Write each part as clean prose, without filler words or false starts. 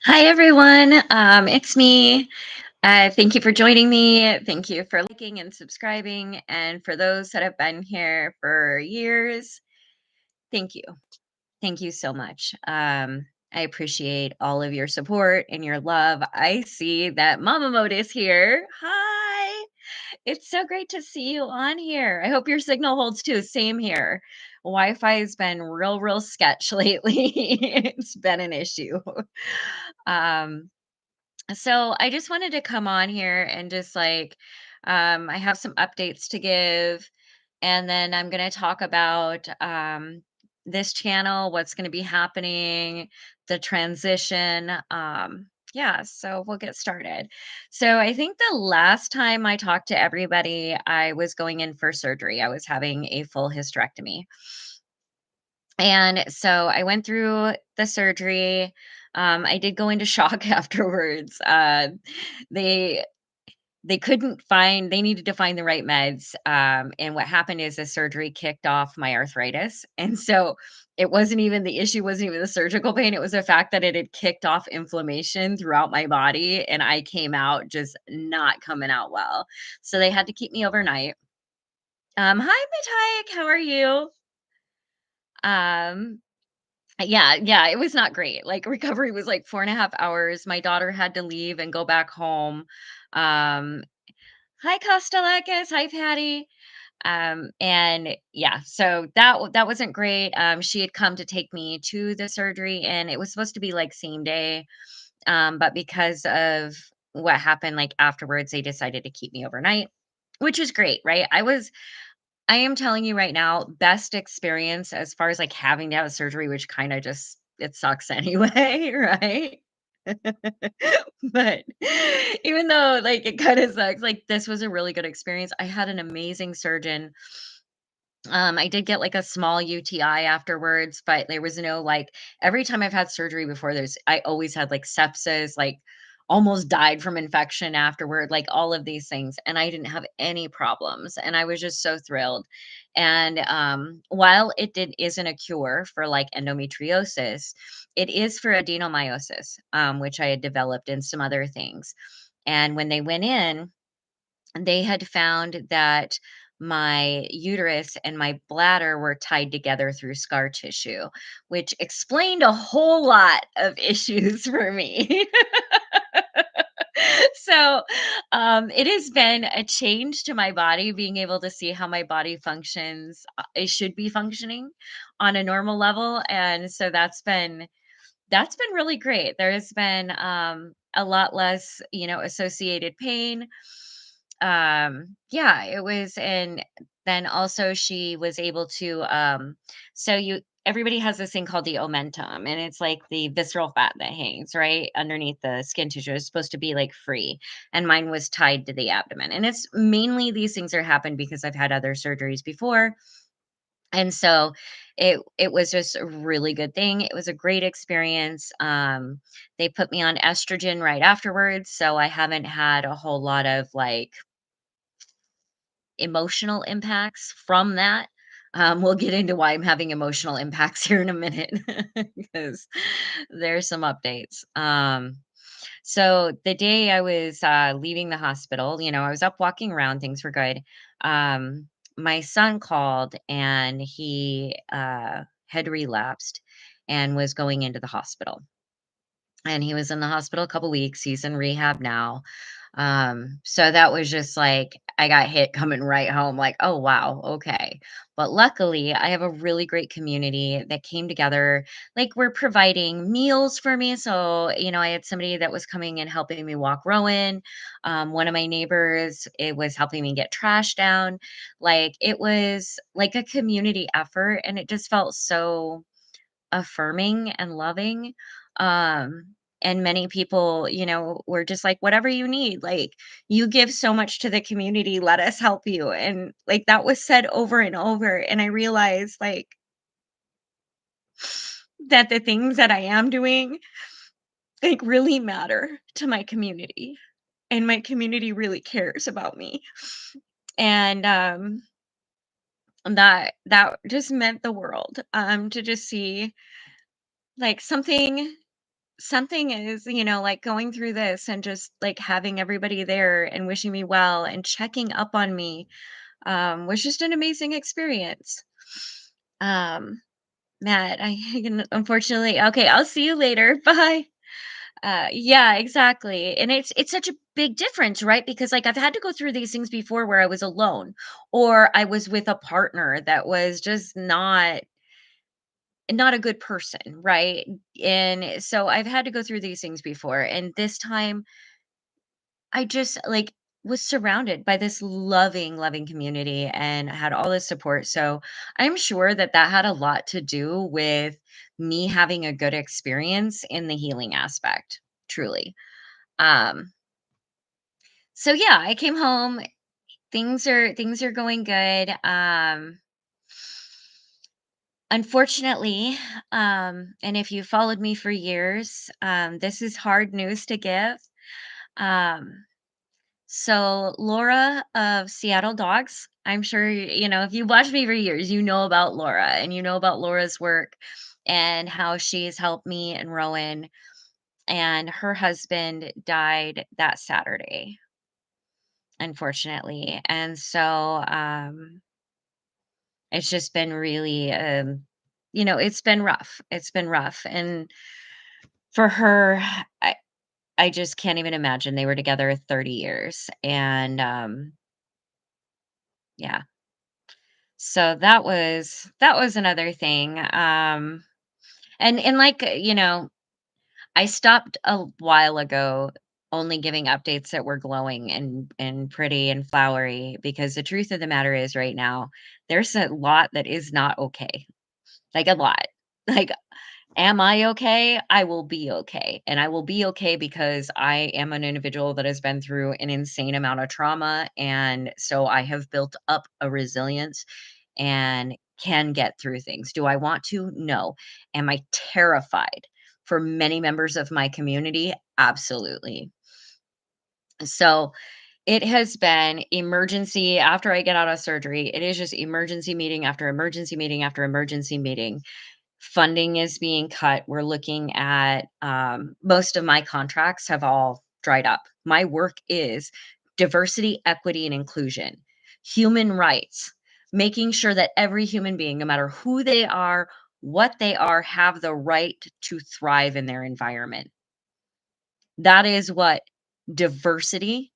Hi, everyone. It's me. Thank you for joining me. Thank you for liking and subscribing. And for those that have been here for years, thank you. Thank you so much. I appreciate all of your support and your love. I see that Mama Mode is here. Hi. It's so great to see you on here. I hope your signal holds too. Same here. Wi-Fi has been real sketch lately. It's been an issue. Um, so I just wanted to come on here and just I have some updates to give, and then I'm going to talk about this channel, what's going to be happening, the transition. Yeah, so we'll get started. So I think the last time I talked to everybody, I was going in for surgery. I was having a full hysterectomy. And so I went through the surgery. I did go into shock afterwards. They they couldn't find they needed to find the right meds, and what happened is the surgery kicked off my arthritis, and so the issue wasn't even the surgical pain, it was the fact that it had kicked off inflammation throughout my body, and I came out just not coming out well. So they had to keep me overnight. Hi, Mitaik, how are you? Um, yeah, it was not great. Like, recovery was, like, 4.5 hours. My daughter had to leave and go back home. Um, Hi, Kostelakis. Hi, Patty. And yeah, so that wasn't great. She had come to take me to the surgery, and it was supposed to be like same day. But because of what happened like afterwards, they decided to keep me overnight, which is great, right? I am telling you right now, best experience as far as like having to have surgery, which kind of just it sucks anyway, right? But even though, like, it kinda sucks, like, this was a really good experience. I had an amazing surgeon. I did get, like, a small UTI afterwards, but there was no, like every time I've had surgery before, I always had, like, sepsis, like, almost died from infection afterward, like, all of these things, and I didn't have any problems, and I was just so thrilled. And, while isn't a cure for, like, endometriosis, it is for adenomyosis, which I had developed and some other things. And when they went in, they had found that my uterus and my bladder were tied together through scar tissue, which explained a whole lot of issues for me. So, it has been a change to my body being able to see how my body functions, it should be functioning on a normal level. And so that's been really great. There's been a lot less, associated pain. Yeah, it was. And then also she was able to so you everybody has this thing called the omentum, and it's like the visceral fat that hangs right underneath the skin tissue. It's supposed to be like free, and mine was tied to the abdomen. And it's mainly these things are happened because I've had other surgeries before, and so it was just a really good thing. It was a great experience. They put me on estrogen right afterwards, so I haven't had a whole lot of like emotional impacts from that. We'll get into why I'm having emotional impacts here in a minute because there's some updates. So the day I was leaving the hospital, I was up walking around, things were good. My son called, and he had relapsed and was going into the hospital. And he was in the hospital a couple weeks. He's in rehab now. So that was just like I got hit coming right home, like, oh wow, okay. But luckily, I have a really great community that came together. Like, we're providing meals for me. So, I had somebody that was coming and helping me walk Rowan. One of my neighbors, it was helping me get trash down. Like, it was like a community effort, and it just felt so affirming and loving. And many people, were just like, whatever you need, like, you give so much to the community, let us help you. And like that was said over and over. And I realized like that the things that I am doing like really matter to my community. And my community really cares about me. And that just meant the world to just see like something is, like going through this and just like having everybody there and wishing me well and checking up on me was just an amazing experience. Um, Matt, I can unfortunately, okay, I'll see you later. Bye. Yeah, exactly. And it's such a big difference, right? Because like I've had to go through these things before where I was alone or I was with a partner that was just not a good person, right? And so I've had to go through these things before. And this time I just like was surrounded by this loving, loving community and had all this support. So I'm sure that that had a lot to do with me having a good experience in the healing aspect, truly. Um, so yeah, I came home. Things are going good. Unfortunately, and if you followed me for years, this is hard news to give. Um, so Laura of Seattle Dogs, I'm sure if you watched me for years, you know about Laura and you know about Laura's work and how she's helped me and Rowan. And her husband died that Saturday, unfortunately. And so it's just been really it's been rough. It's been rough. And for her, I I just can't even imagine. They were together 30 years. And yeah. So that was another thing. And like, I stopped a while ago only giving updates that were glowing and pretty and flowery because the truth of the matter is right now there's a lot that is not okay. Like a lot. Like, am I okay? I will be okay. And I will be okay because I am an individual that has been through an insane amount of trauma. And so I have built up a resilience and can get through things. Do I want to? No. Am I terrified for many members of my community? Absolutely. So it has been emergency after I get out of surgery. It is just emergency meeting after emergency meeting after emergency meeting. Funding is being cut. We're looking at most of my contracts have all dried up. My work is diversity, equity, and inclusion, human rights, making sure that every human being, no matter who they are, what they are, have the right to thrive in their environment. That is what diversity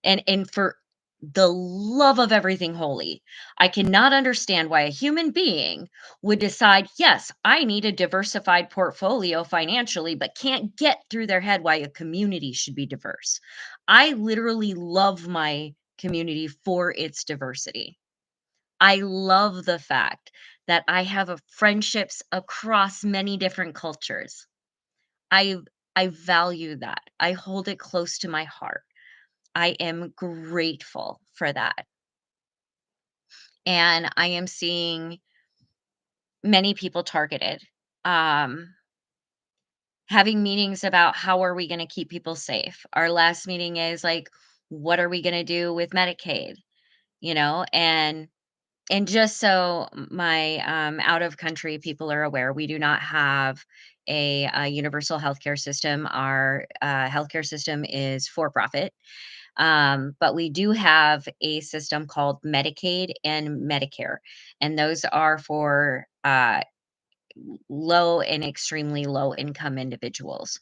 and for the love of everything holy, I cannot understand why a human being would decide, yes, I need a diversified portfolio financially, but can't get through their head why a community should be diverse. I literally love my community for its diversity. I love the fact that I have friendships across many different cultures. I I value that. I hold it close to my heart. I am grateful for that. And I am seeing many people targeted. Um, Having meetings about how are we going to keep people safe. Our last meeting is like, what are we going to do with Medicaid? And just so my out of country people are aware, we do not have a universal healthcare system. Our healthcare system is for profit. But we do have a system called Medicaid and Medicare, and those are for low and extremely low income individuals.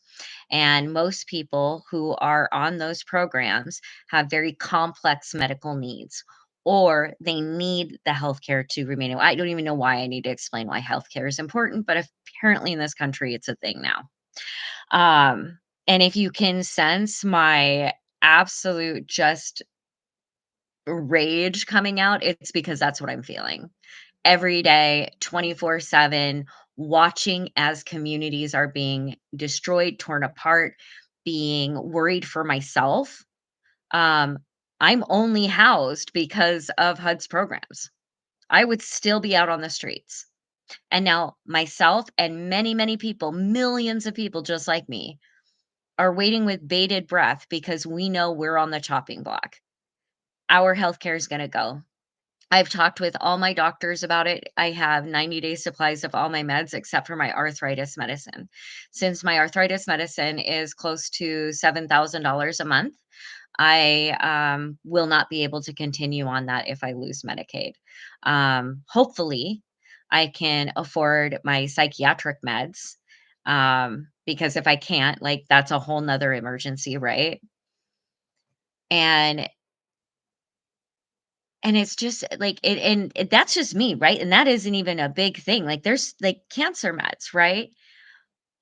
And most people who are on those programs have very complex medical needs. Or they need the healthcare to remain. I don't even know why I need to explain why healthcare is important, but apparently in this country, it's a thing now. Um, and if you can sense my absolute just rage coming out, it's because that's what I'm feeling. Every day, 24/7, watching as communities are being destroyed, torn apart, being worried for myself. Um, I'm only housed because of HUD's programs. I would still be out on the streets. And now myself and many, many people, millions of people just like me, are waiting with bated breath because we know we're on the chopping block. Our healthcare is going to go. I've talked with all my doctors about it. I have 90-day supplies of all my meds except for my arthritis medicine. Since my arthritis medicine is close to $7,000 a month, I will not be able to continue on that if I lose Medicaid. Hopefully, I can afford my psychiatric meds, because if I can't, like, that's a whole nother emergency, right? And it's just like that's just me, right? And that isn't even a big thing. Like there's like cancer meds, right?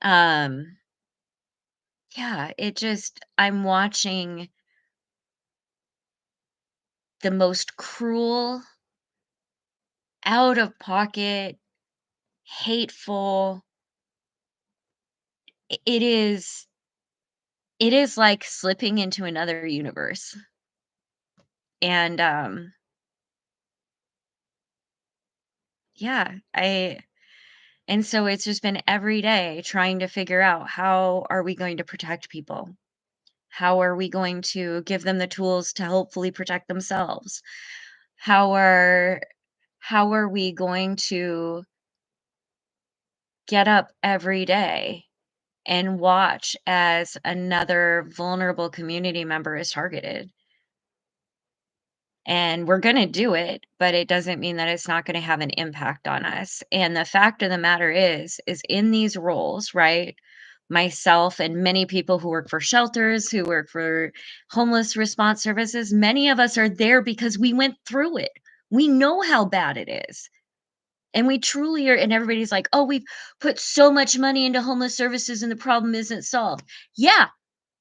Um, yeah, it just I'm watching the most cruel, out of pocket, hateful. It is like slipping into another universe. And yeah, I and so it's just been every day trying to figure out how are we going to protect people? How are we going to give them the tools to hopefully protect themselves? How are how are we going to get up every day and watch as another vulnerable community member is targeted? And we're going to do it, but it doesn't mean that it's not going to have an impact on us. And the fact of the matter is in these roles, right? Myself and many people who work for shelters, who work for homeless response services, many of us are there because we went through it. We know how bad it is. And we truly are, and everybody's like, oh, we've put so much money into homeless services and the problem isn't solved. Yeah,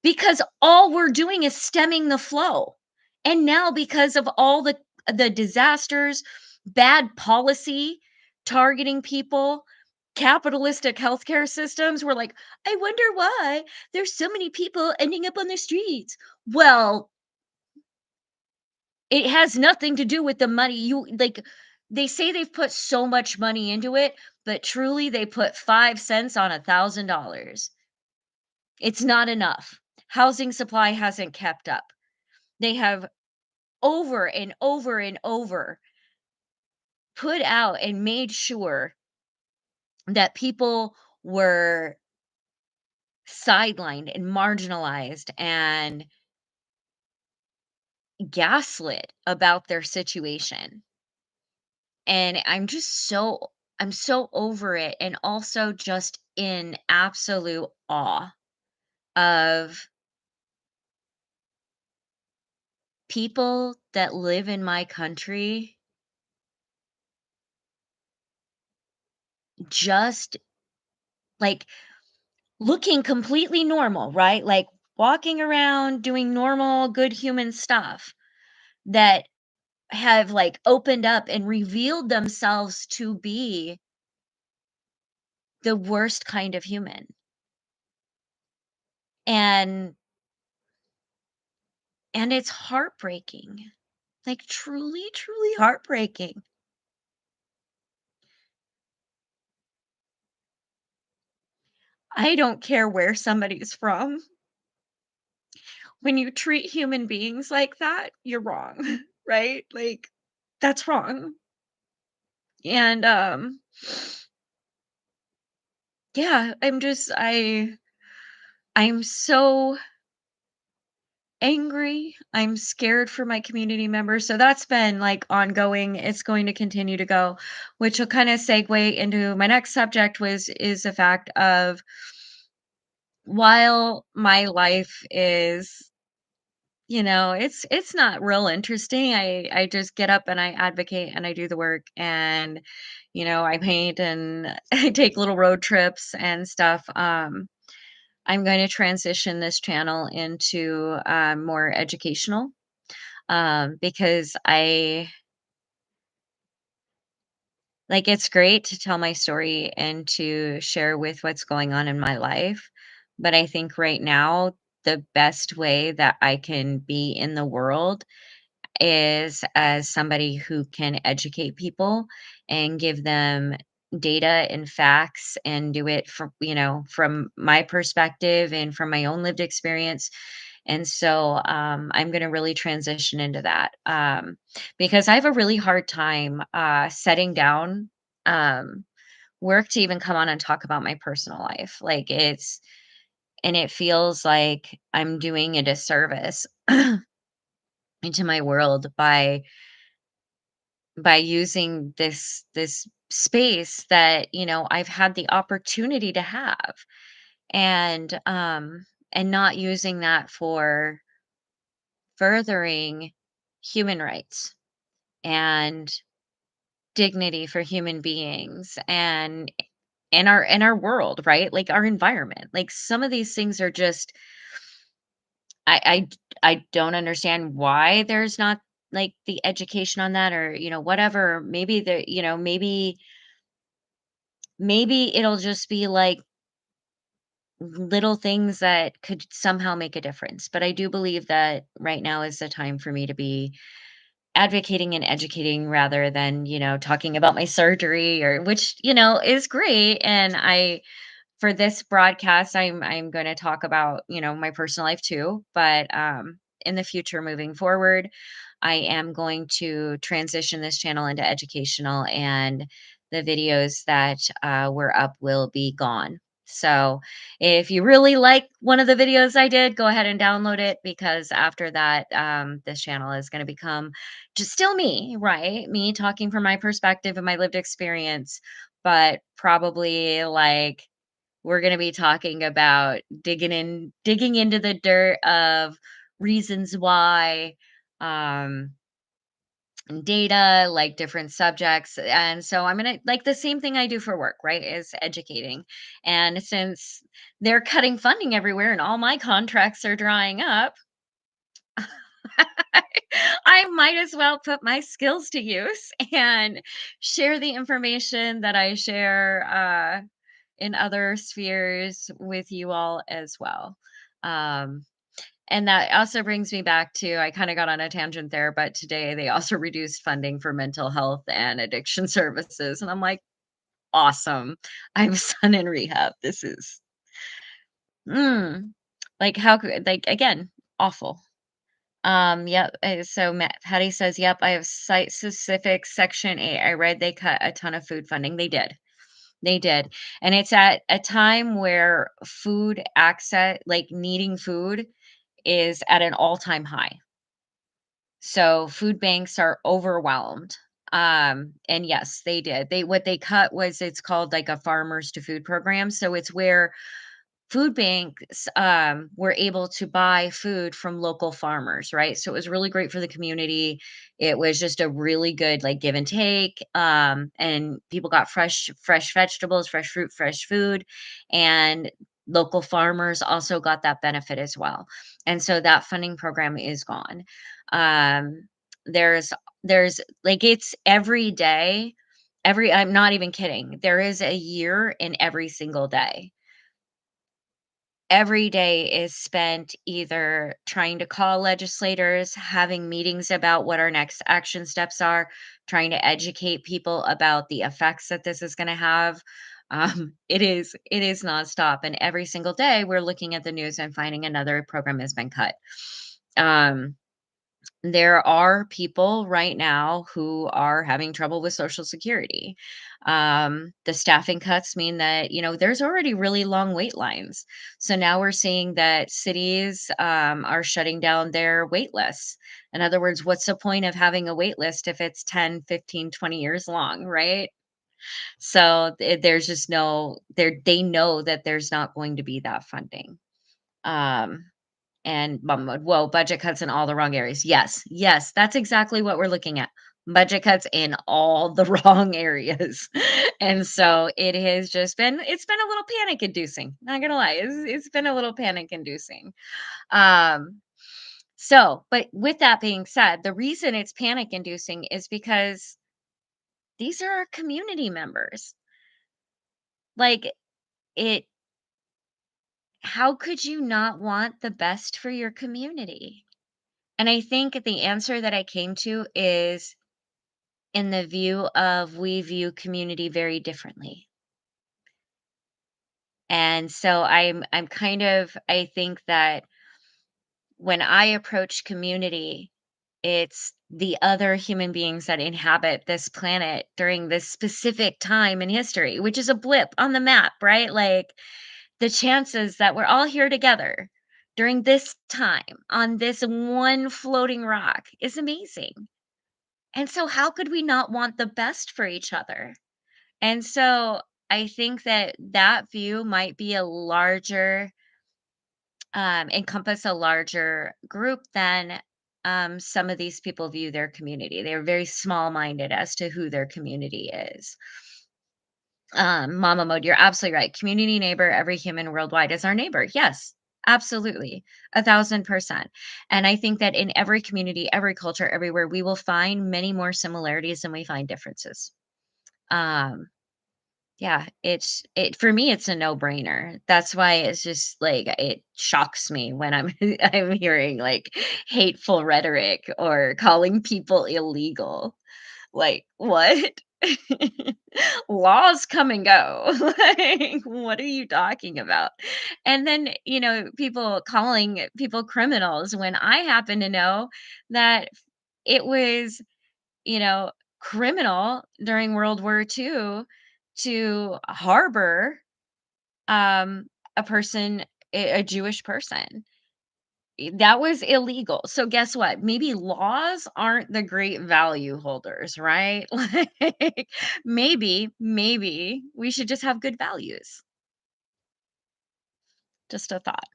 because all we're doing is stemming the flow. And now because of all the disasters, bad policy, targeting people, capitalistic healthcare systems, we're like, "I wonder why there's so many people ending up on the streets." Well, it has nothing to do with the money you like, they say they've put so much money into it, but truly they put 5 cents on $1,000. It's not enough. Housing supply hasn't kept up. They have over and over and over put out and made sure that people were sidelined and marginalized and gaslit about their situation. And I'm so over it and also just in absolute awe of people that live in my country just like looking completely normal, right? Like walking around doing normal, good human stuff that have like opened up and revealed themselves to be the worst kind of human. And it's heartbreaking. Like truly, truly heartbreaking. I don't care where somebody's from. When you treat human beings like that, you're wrong, right? Like that's wrong. And yeah, I'm so angry. I'm scared for my community members. So that's been like ongoing. It's going to continue to go, which will kind of segue into my next subject was is the fact of while my life is, it's not real interesting. I just get up and I advocate and I do the work and I paint and I take little road trips and stuff. I'm going to transition this channel into more educational, because I like it's great to tell my story and to share with what's going on in my life. But I think right now, the best way that I can be in the world is as somebody who can educate people and give them data and facts and do it from my perspective and from my own lived experience And so I'm going to really transition into that because I have a really hard time setting down um, work to even come on and talk about my personal life. Like and it feels like I'm doing a disservice into my world by using this space that I've had the opportunity to have, and not using that for furthering human rights and dignity for human beings, and in our world, right? Like our environment. Like some of these things are just I don't understand why there's not like the education on that, or whatever. Maybe maybe it'll just be like little things that could somehow make a difference. But I do believe that right now is the time for me to be advocating and educating rather than, talking about my surgery, or which, is great. And for this broadcast, I'm going to talk about, my personal life too, but in the future moving forward, I am going to transition this channel into educational, and the videos that were up will be gone. So if you really like one of the videos I did, go ahead and download it, because after that, this channel is going to become just still me, right? Me talking from my perspective and my lived experience, but probably like we're going to be talking about digging into the dirt of reasons why, um data, like different subjects. And so I'm going to like the same thing I do for work, right? Is educating. And since they're cutting funding everywhere and all my contracts are drying up, I might as well put my skills to use and share the information that I share in other spheres with you all as well. Um, and that also brings me back to, I kind of got on a tangent there, but today they also reduced funding for mental health and addiction services. And I'm like, awesome. I have a son in rehab. This is, mm, like, how could, like, again, awful. Yep. So Patty says, yep, I have site specific section 8. I read they cut a ton of food funding. They did. They did. And it's at a time where food access, like needing food, is at an all-time high. So food banks are overwhelmed. And yes, they did. What they cut was, it's called like a farmers to food program. So it's where food banks were able to buy food from local farmers, right? So it was really great for the community. It was just a really good like give and take, and people got fresh vegetables, fresh fruit, fresh food, and local farmers also got that benefit as well. And so that funding program is gone. um, there's like, it's every day, I'm not even kidding, there is a year in every single day. Every day is spent either trying to call legislators, having meetings about what our next action steps are, trying to educate people about the effects that this is going to have. It is nonstop, and every single day we're looking at the news and finding another program has been cut. Um, there are people right now who are having trouble with Social Security. The staffing cuts mean that, there's already really long wait lines. So now we're seeing that cities are shutting down their wait lists. In other words, what's the point of having a wait list if it's 10, 15, 20 years long, right? So there's just they know that there's not going to be that funding. Um, and whoa, budget cuts in all the wrong areas. Yes, yes, that's exactly what we're looking at. Budget cuts in all the wrong areas. And so it's been a little panic inducing. Not gonna lie, it's been a little panic inducing. Um, but with that being said, the reason it's panic inducing is because these are our community members. Like it, how could you not want the best for your community? And I think the answer that I came to is in the view of, we view community very differently. And so I think that when I approach community, it's the other human beings that inhabit this planet during this specific time in history, which is a blip on the map, right? Like the chances that we're all here together during this time on this one floating rock is amazing. And so, how could we not want the best for each other? And so, I think that that view might be a larger, encompass a larger group than some of these people view their community. They're very small minded as to who their community is. Mama mode, you're absolutely right. Community neighbor, every human worldwide is our neighbor. Yes, absolutely. 1,000%. And I think that in every community, every culture, everywhere, we will find many more similarities than we find differences. Um, yeah, it for me, it's a no-brainer. That's why it's just like it shocks me when I'm I'm hearing like hateful rhetoric or calling people illegal. Like, what? Laws come and go. Like, what are you talking about? And then, people calling people criminals when I happen to know that it was, you know, criminal during World War II to harbor a person, a Jewish person. That was illegal. So guess what? Maybe laws aren't the great value holders, right? Like maybe we should just have good values. Just a thought.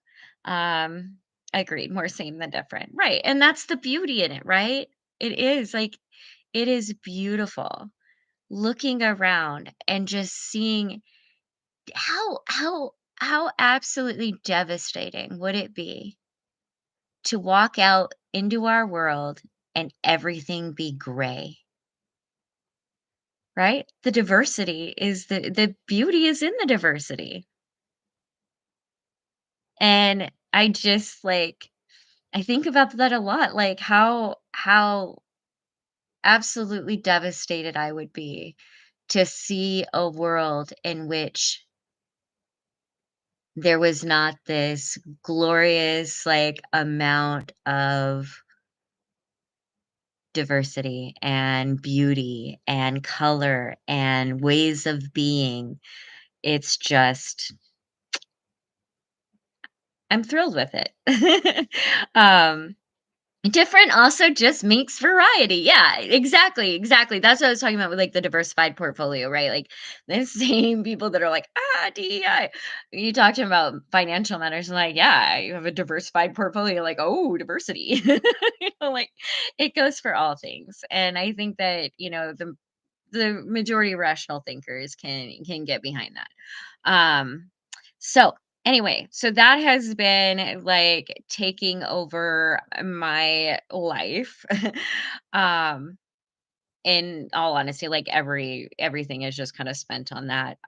Um Agreed. More same than different. Right. And that's the beauty in it, right? It is like it is beautiful looking around and just seeing how absolutely devastating would it be to walk out into our world and everything be gray, right? The diversity is the beauty is in the diversity. And I just like I think about that a lot, like how absolutely devastated I would be to see a world in which there was not this glorious like amount of diversity and beauty and color and ways of being. It's just I'm thrilled with it. um Different also just makes variety. Yeah, exactly, exactly. That's what I was talking about with like the diversified portfolio, right? Like the same people that are like, DEI. You talk to them about financial matters and like, yeah, you have a diversified portfolio, like, oh, diversity. Like it goes for all things. And I think that, the majority of rational thinkers can get behind that. Um, so anyway, so that has been like taking over my life. um, in all honesty, like everything is just kind of spent on that.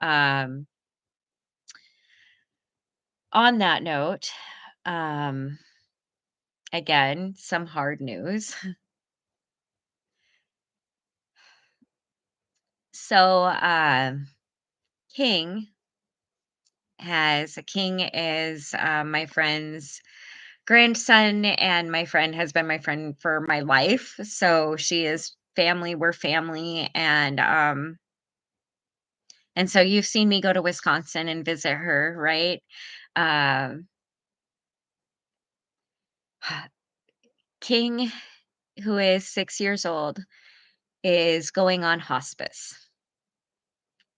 On that note, um, again, some hard news. So, King King is my friend's grandson, and my friend has been my friend for my life. So she is family, we're family, and so you've seen me go to Wisconsin and visit her, right? Um King, who is 6 years old, is going on hospice,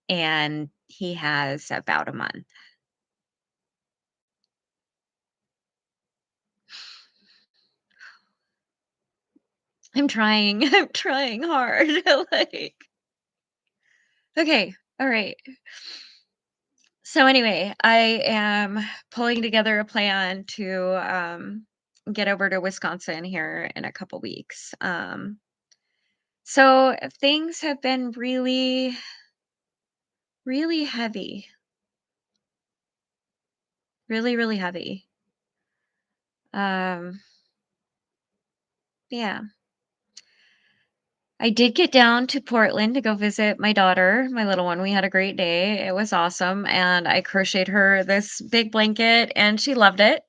and he has about a month. I'm trying. I'm trying hard. Like, okay, all right. So anyway, I am pulling together a plan to get over to Wisconsin here in a couple weeks. So things have been really, really heavy, really, really heavy. Um, yeah, I did get down to Portland to go visit my daughter, my little one. We had a great day. It was awesome, and I crocheted her this big blanket, and she loved it.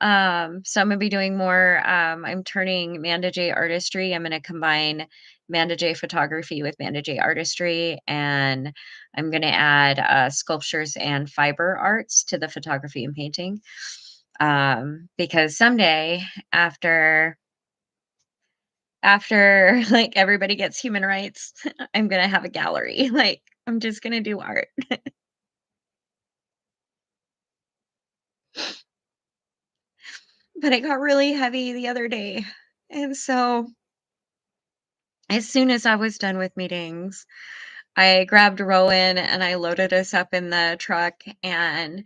So I'm gonna be doing more. I'm turning Manda J artistry. I'm gonna combine Manda J photography with Manda J artistry, and I'm gonna add sculptures and fiber arts to the photography and painting. Because someday, after like everybody gets human rights, I'm gonna have a gallery. Like I'm just gonna do art. But it got really heavy the other day, and so as soon as I was done with meetings, I grabbed Rowan and I loaded us up in the truck, and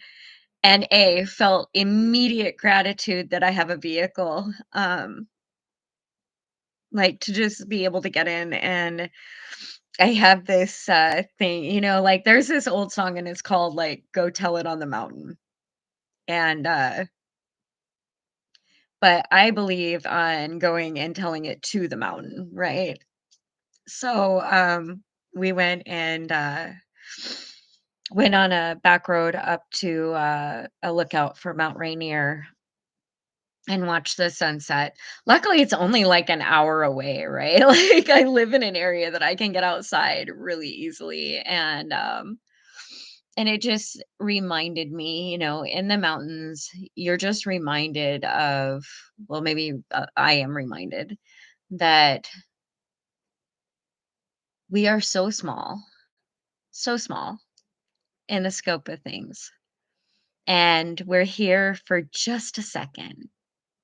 felt immediate gratitude that I have a vehicle, like, to just be able to get in, and I have this, thing, like, there's this old song and it's called, like, "Go Tell It on the Mountain," and, but I believe on going and telling it to the mountain, right? So, we went on a back road up to, a lookout for Mount Rainier and watched the sunset. Luckily, it's only, like, an hour away, right? Like, I live in an area that I can get outside really easily, and it just reminded me, in the mountains, you're just reminded of well, maybe, I am reminded that we are so small in the scope of things, and we're here for just a second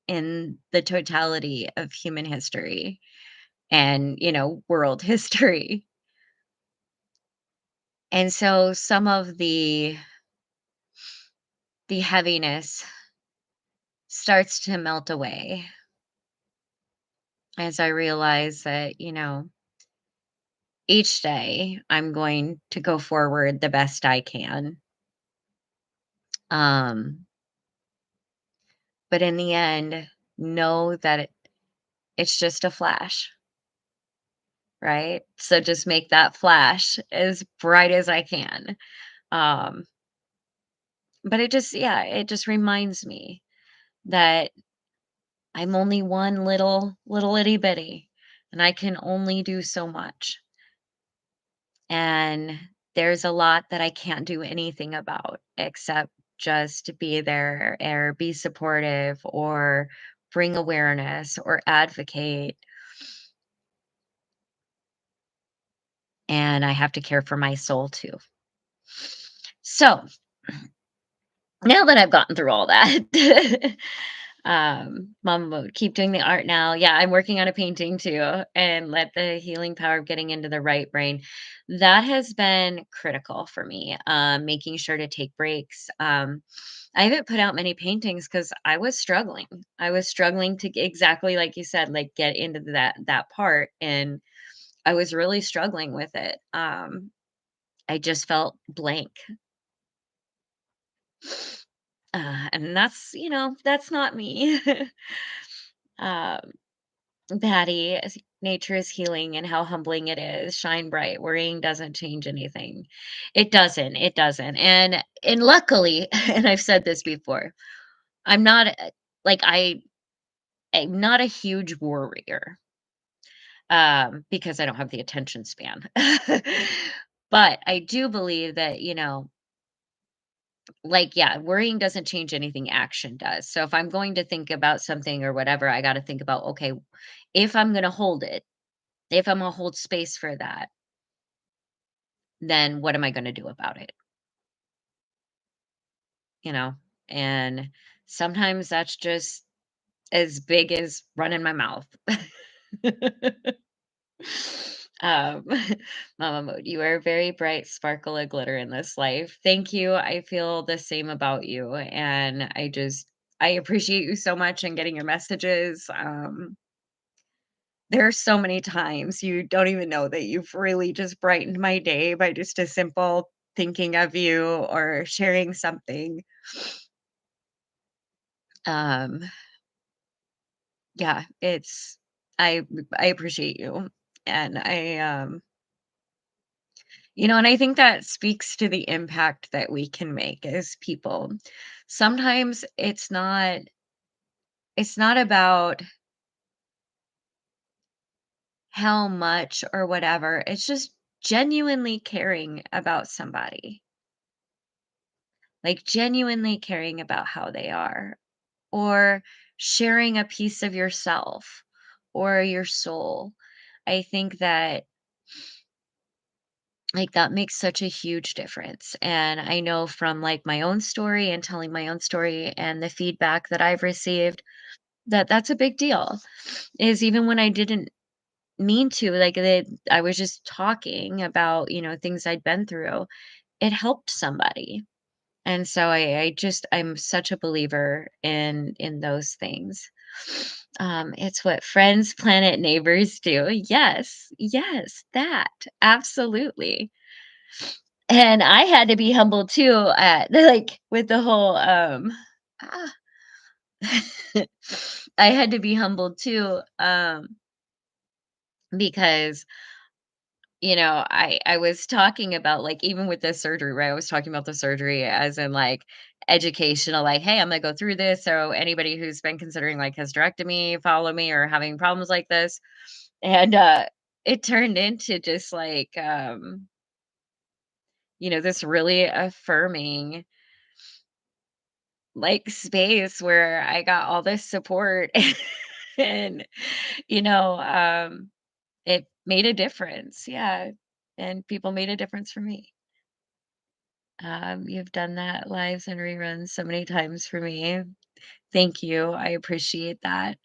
in the totality of human history and, world history. And so some of the heaviness starts to melt away as I realize that, each day I'm going to go forward the best I can. Um, but in the end, know that it's just a flash, right? So just make that flash as bright as I can. Um, but it just reminds me that I'm only one little itty bitty, and I can only do so much. And there's a lot that I can't do anything about except just be there or be supportive or bring awareness or advocate. And I have to care for my soul too. So now that I've gotten through all that, mom mode, keep doing the art now. Yeah, I'm working on a painting too, and let the healing power of getting into the right brain. That has been critical for me. Making sure to take breaks. I haven't put out many paintings because I was struggling. I was struggling to exactly like you said, like get into that part, and I was really struggling with it. I just felt blank. And that's not me. um, Patty, nature is healing and how humbling it is. Shine bright. Worrying doesn't change anything. It doesn't. It doesn't. And luckily, and I've said this before, I'm not like I'm not a huge worrier. Because I don't have the attention span. But I do believe that, like, yeah, worrying doesn't change anything, action does. So if I'm going to think about something or whatever, I got to think about, okay, if I'm going to hold it, if I'm gonna hold space for that, then what am I gonna do about it? You know? And sometimes that's just as big as running my mouth. um, Mama Mode, you are a very bright sparkle of glitter in this life. Thank you. I feel the same about you. And I appreciate you so much and getting your messages. There are so many times you don't even know that you've really just brightened my day by just a simple thinking of you or sharing something. Um, yeah, I I appreciate you. And and I think that speaks to the impact that we can make as people. Sometimes it's not. it's not about how much or whatever. It's just genuinely caring about somebody, like genuinely caring about how they are, or sharing a piece of yourself or your soul. I think that like that makes such a huge difference. And I know from like my own story and telling my own story and the feedback that I've received that that's a big deal. Is even when I didn't mean to, like I was just talking about, things I'd been through, it helped somebody. And so I'm such a believer in those things. It's what friends, planet, neighbors do. Yes, yes, that absolutely. And I had to be humble too, like with the whole ah, I had to be humbled too, because I was talking about, like, even with the surgery, right? I was talking about the surgery as in, like, educational, like, "Hey, I'm gonna go through this, so anybody who's been considering, like, hysterectomy, follow me, or having problems like this." And, it turned into just, like, this really affirming, like, space where I got all this support and, you know, um, it made a difference, yeah, and people made a difference for me. You've done that lives and reruns so many times for me. Thank you. I appreciate that.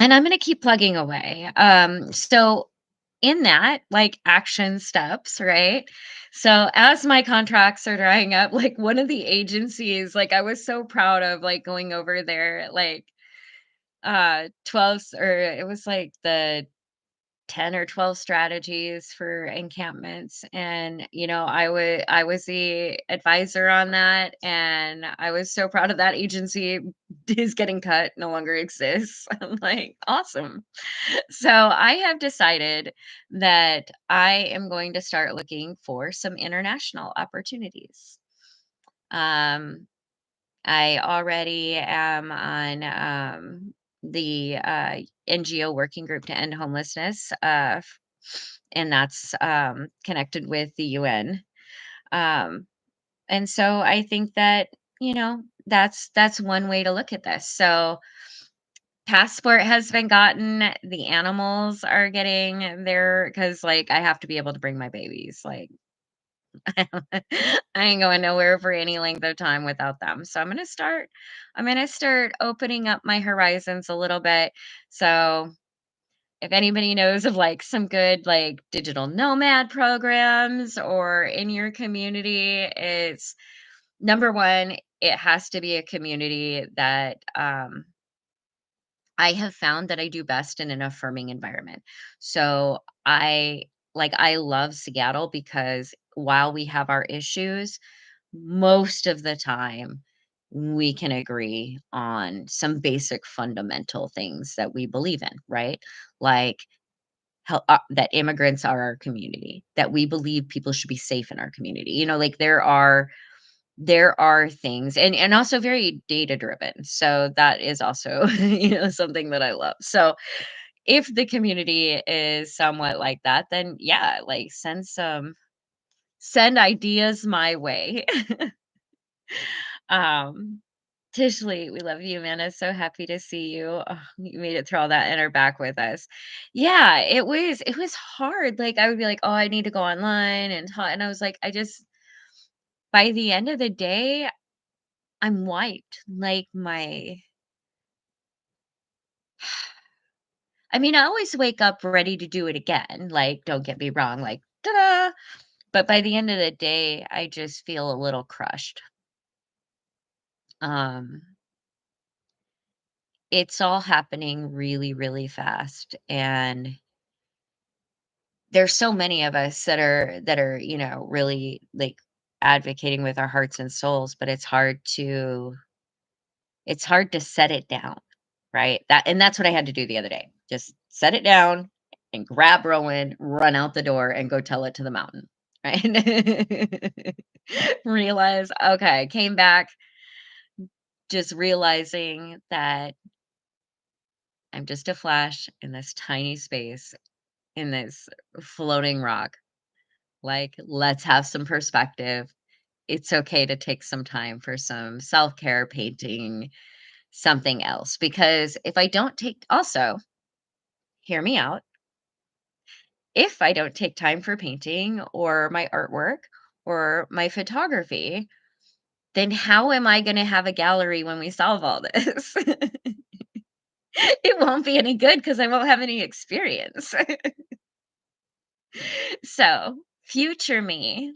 And I'm going to keep plugging away. So in that, like action steps, right? So as my contracts are drying up, like one of the agencies, like I was so proud of like going over there, like 12 or it was like the 10 or 12 strategies for encampments, and I was the advisor on that, and I was so proud of that agency. Is getting cut, no longer exists. I'm like, awesome. So I have decided that I am going to start looking for some international opportunities. um I already am on the NGO working group to end homelessness, and that's connected with the UN. Um, and so I think that that's one way to look at this. So passport has been gotten. The animals are getting there because, like, I have to be able to bring my babies. Like, I ain't going nowhere for any length of time without them. So I'm gonna start opening up my horizons a little bit. So if anybody knows of like some good like digital nomad programs or in your community, it's number one, it has to be a community that I have found that I do best in an affirming environment. So I love Seattle because while we have our issues, most of the time we can agree on some basic fundamental things that we believe in, right? Like that immigrants are our community, that we believe people should be safe in our community. Like there are things, and also very data driven. So that is also something that I love. So if the community is somewhat like that, then yeah, like send ideas my way. um Tishley, we love you, man. I'm so happy to see you. Oh, you made it through all that inner back with us. Yeah, it was hard. Like I would be like, oh, I need to go online and talk. And I was like, I just by the end of the day, I'm wiped. Like I mean, I always wake up ready to do it again. Like, don't get me wrong, like, ta-da! But by the end of the day, I just feel a little crushed. Um, it's all happening really, really fast. And there's so many of us that are, really like advocating with our hearts and souls, but it's hard to set it down, right? That's what I had to do the other day. Just set it down and grab Rowan, run out the door and go tell it to the mountain. Right? Realize, okay, came back, just realizing that I'm just a flash in this tiny space in this floating rock. Like, let's have some perspective. It's okay to take some time for some self-care, painting, something else. Because if I don't take, also, hear me out, if I don't take time for painting or my artwork or my photography, then how am I going to have a gallery when we solve all this? It won't be any good because I won't have any experience. So, future me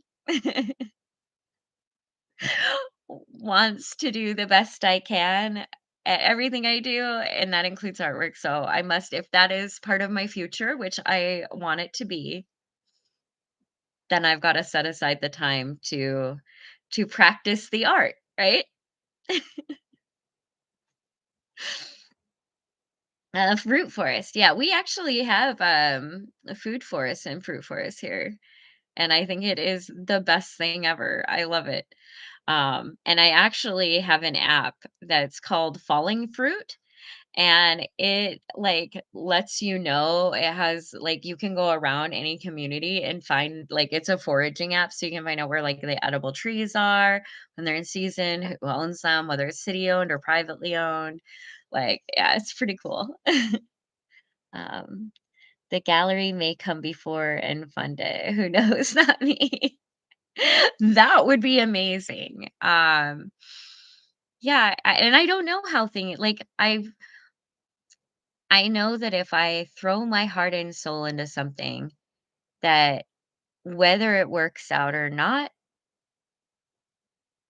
wants to do the best I can at everything I do, and that includes artwork. So, I must, if that is part of my future, which I want it to be, then I've got to set aside the time to practice the art, right? Fruit forest. Yeah, we actually have a food forest and fruit forest here. And I think it is the best thing ever. I love it. And I actually have an app that's called Falling Fruit, and it like lets you know, it has like you can go around any community and find, like, it's a foraging app, so you can find out where like the edible trees are when they're in season, who owns them, whether it's city owned or privately owned. Like, yeah, it's pretty cool. um the gallery may come before and fund it. Who knows? Not me. That would be amazing. Yeah, and I don't know how thing like I know that if I throw my heart and soul into something, that whether it works out or not,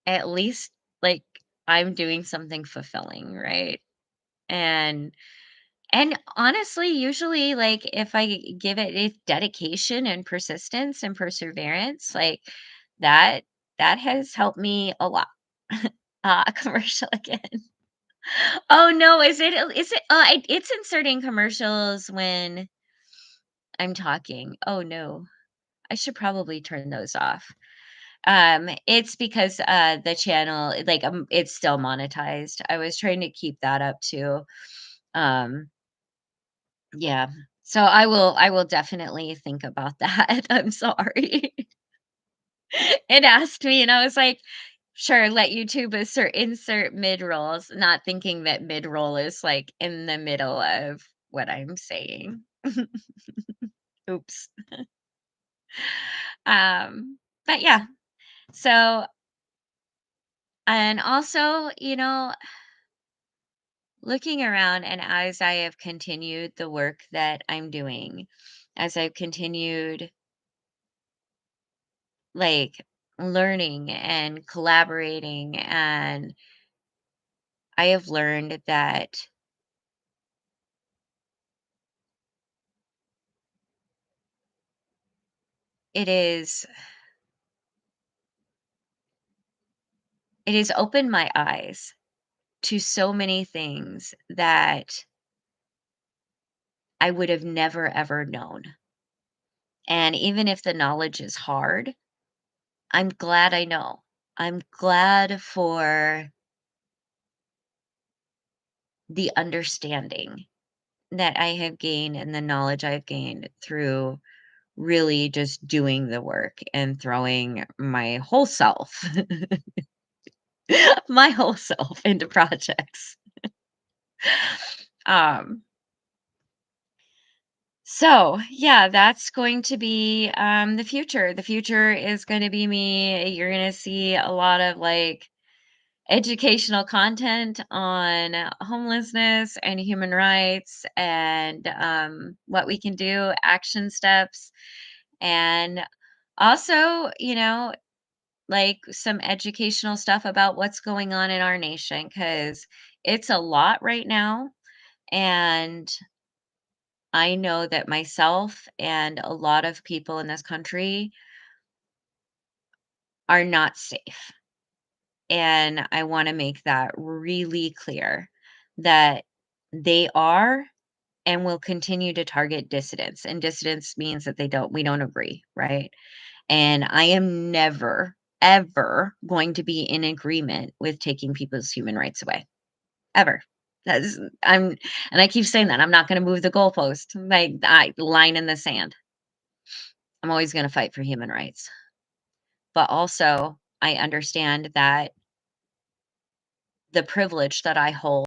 at least like I'm doing something fulfilling, right? And and honestly, usually like if I give it dedication and persistence and perseverance, like that that has helped me a lot. Commercial again. Oh, no, is it it's inserting commercials when I'm talking. Oh, no. I should probably turn those off. It's because, the channel, like, it's still monetized. I was trying to keep that up too. Um, yeah. So I will definitely think about that. I'm sorry. It asked me and I was like, "Sure, let YouTube insert mid-rolls," not thinking that mid-roll is, like, in the middle of what I'm saying. Oops. But yeah, so and also, looking around and as I have continued the work that I'm doing, as I've continued, like, learning and collaborating, and I have learned that it is it has opened my eyes to so many things that I would have never ever known. And even if the knowledge is hard, I'm glad I know. I'm glad for the understanding that I have gained and the knowledge I've gained through really just doing the work and throwing my whole self, my whole self into projects. Um, so yeah, that's going to be the future. The future is going to be me. You're going to see a lot of like educational content on homelessness and human rights and what we can do, action steps, and also, like some educational stuff about what's going on in our nation because it's a lot right now. And I know that myself and a lot of people in this country are not safe. And I want to make that really clear that they are and will continue to target dissidents. And dissidents means that we don't agree, right? And I am never, ever going to be in agreement with taking people's human rights away, ever. That's I'm and I keep saying that I'm not going to move the goalpost, like I line in the sand. I'm always going to fight for human rights, but also I understand that the privilege that I hold